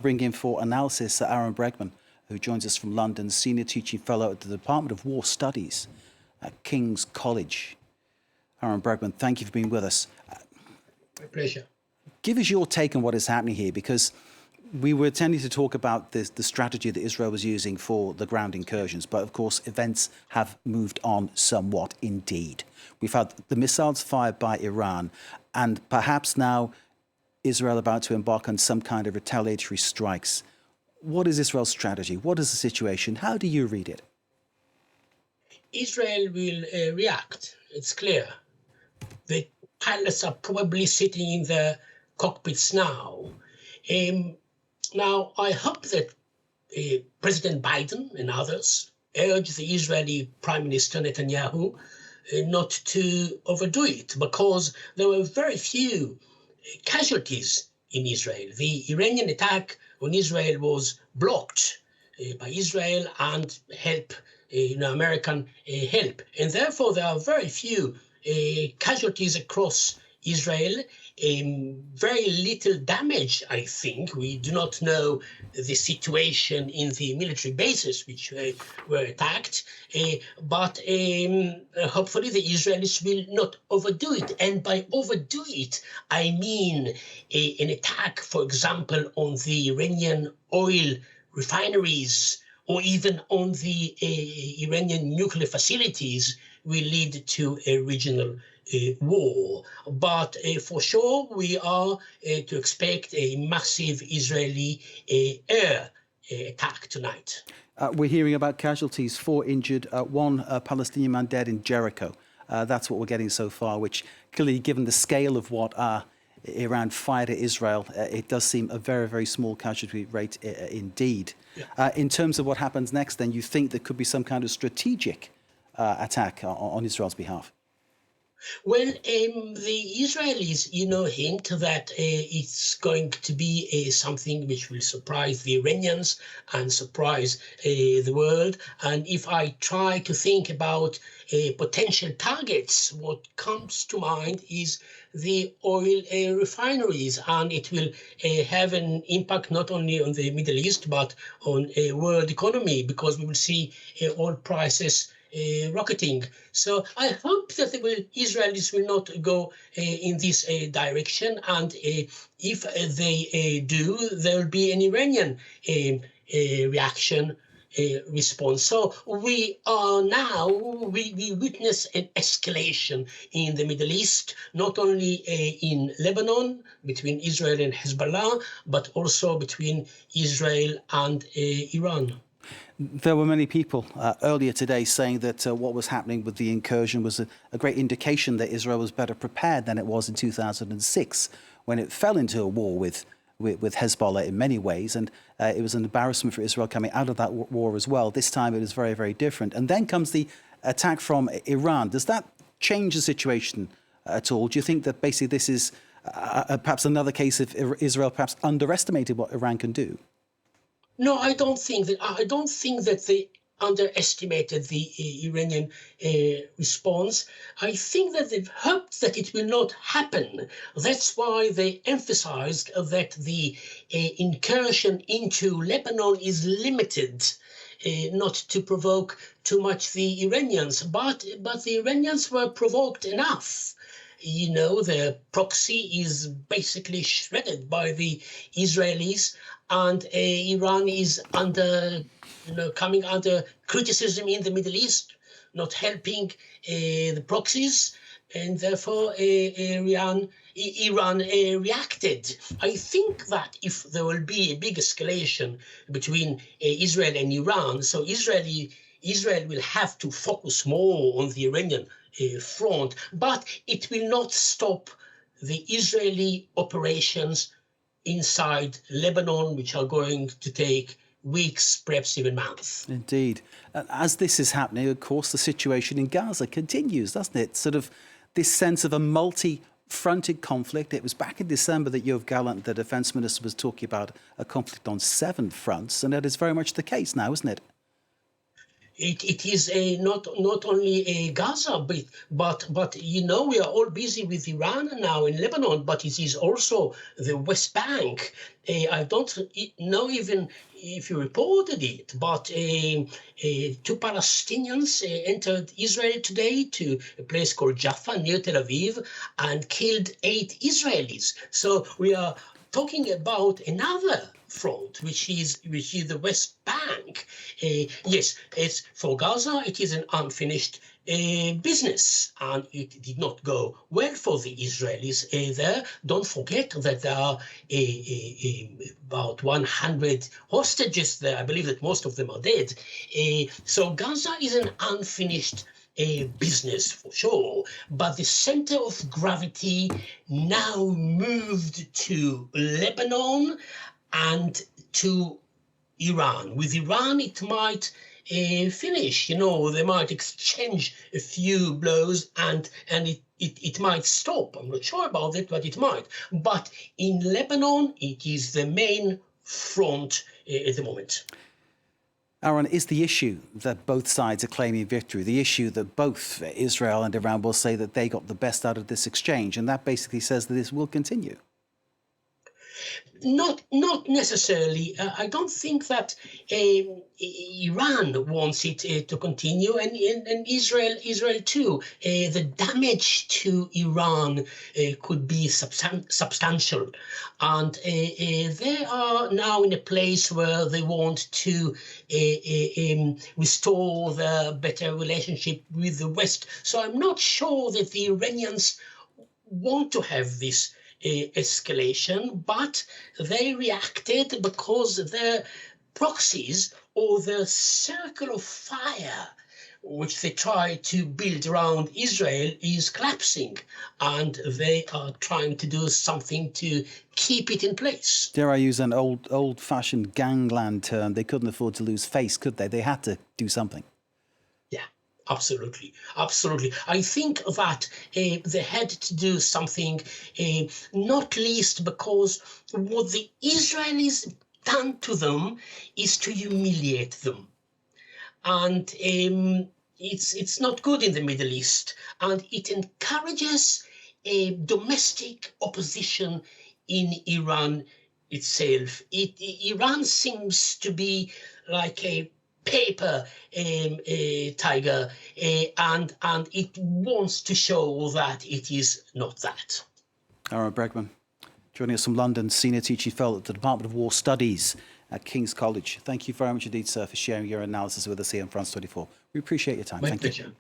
Bring in for analysis Ahron Bregman, who joins us from London, Senior Teaching Fellow at the Department of War Studies at King's College. Ahron Bregman, thank you for being with us. My pleasure. Give us your take on what is happening here, because we were tending to talk about the strategy that Israel was using for the ground incursions, but of course events have moved on somewhat indeed. We've had the missiles fired by Iran, and perhaps now Israel about to embark on some kind of retaliatory strikes. What is Israel's strategy? What is the situation? How do you read it? Israel will react. It's clear. The pilots are probably sitting in the cockpits now. Now, I hope that President Biden and others urge the Israeli Prime Minister Netanyahu not to overdo it, because there were very few casualties in Israel. The Iranian attack on Israel was blocked by Israel and American help. And therefore, there are very few casualties across Israel. Very little damage, I think. We do not know the situation in the military bases which were attacked, but hopefully the Israelis will not overdo it. And by overdo it, I mean an attack, for example, on the Iranian oil refineries or even on the Iranian nuclear facilities will lead to a regional war. But for sure, we are to expect a massive Israeli air attack tonight. We're hearing about casualties, 4 injured, 1 Palestinian man dead in Jericho. That's what we're getting so far, which clearly, given the scale of what Iran fired at Israel, it does seem a very, very small casualty rate indeed. Yeah. In terms of what happens next, then, you think there could be some kind of strategic attack on Israel's behalf? Well, the Israelis, hint that it's going to be something which will surprise the Iranians and surprise the world. And if I try to think about potential targets, what comes to mind is the oil refineries, and it will have an impact not only on the Middle East, but on a world economy, because we will see oil prices rocketing. So I hope that the Israelis will not go in this direction, and if they do, there will be an Iranian reaction response. So we witness an escalation in the Middle East, not only in Lebanon between Israel and Hezbollah, but also between Israel and Iran. There were many people earlier today saying that what was happening with the incursion was a great indication that Israel was better prepared than it was in 2006, when it fell into a war with Hezbollah in many ways. And it was an embarrassment for Israel coming out of that war as well. This time it is very, very different. And then comes the attack from Iran. Does that change the situation at all? Do you think that basically this is perhaps another case of Israel perhaps underestimated what Iran can do? No, I don't think that they underestimated the Iranian response. I think that they've hoped that it will not happen. That's why they emphasized that the incursion into Lebanon is limited, not to provoke too much the Iranians. But the Iranians were provoked enough. The proxy is basically shredded by the Israelis, and Iran is coming under criticism in the Middle East, not helping the proxies, and therefore Iran reacted. I think that if there will be a big escalation between Israel and Iran, so Israel will have to focus more on the Iranian front, but it will not stop the Israeli operations inside Lebanon, which are going to take weeks, perhaps even months. Indeed. As this is happening, of course, the situation in Gaza continues, doesn't it? Sort of this sense of a multi-fronted conflict. It was back in December that Yoav Gallant, the defense minister, was talking about a conflict on 7 fronts, and that is very much the case now, isn't it? it is not only Gaza, but we are all busy with Iran now in Lebanon, but it is also the West Bank. I don't know even if you reported it, but two Palestinians entered Israel today to a place called Jaffa near Tel Aviv and killed 8 Israelis. So we are talking about another front, which is the West Bank. Yes, it's for Gaza. It is an unfinished business, and it did not go well for the Israelis there. Don't forget that there are about 100 hostages there. I believe that most of them are dead. So Gaza is an unfinished business for sure, but the center of gravity now moved to Lebanon and to Iran. With Iran, it might finish. They might exchange a few blows and it might stop. I'm not sure about it, but it might. But in Lebanon, it is the main front at the moment. Ahron, is the issue that both sides are claiming victory, the issue that both Israel and Iran will say that they got the best out of this exchange, and that basically says that this will continue? Not necessarily. I don't think that Iran wants it to continue, and Israel too. The damage to Iran could be substantial, and they are now in a place where they want to restore the better relationship with the West. So I'm not sure that the Iranians want to have this escalation, but they reacted because their proxies or the circle of fire which they try to build around Israel is collapsing, and they are trying to do something to keep it in place. Dare I use an old-fashioned gangland term? They couldn't afford to lose face, could they? They had to do something. Absolutely. I think that they had to do something, not least because what the Israelis done to them is to humiliate them. And it's not good in the Middle East. And it encourages a domestic opposition in Iran itself. Iran seems to be like a paper tiger, and it wants to show that it is not that. Ahron Bregman, joining us from London, Senior Teaching Fellow at the Department of War Studies at King's College. Thank you very much indeed, sir, for sharing your analysis with us here on France 24. We appreciate your time. My Thank pleasure. you.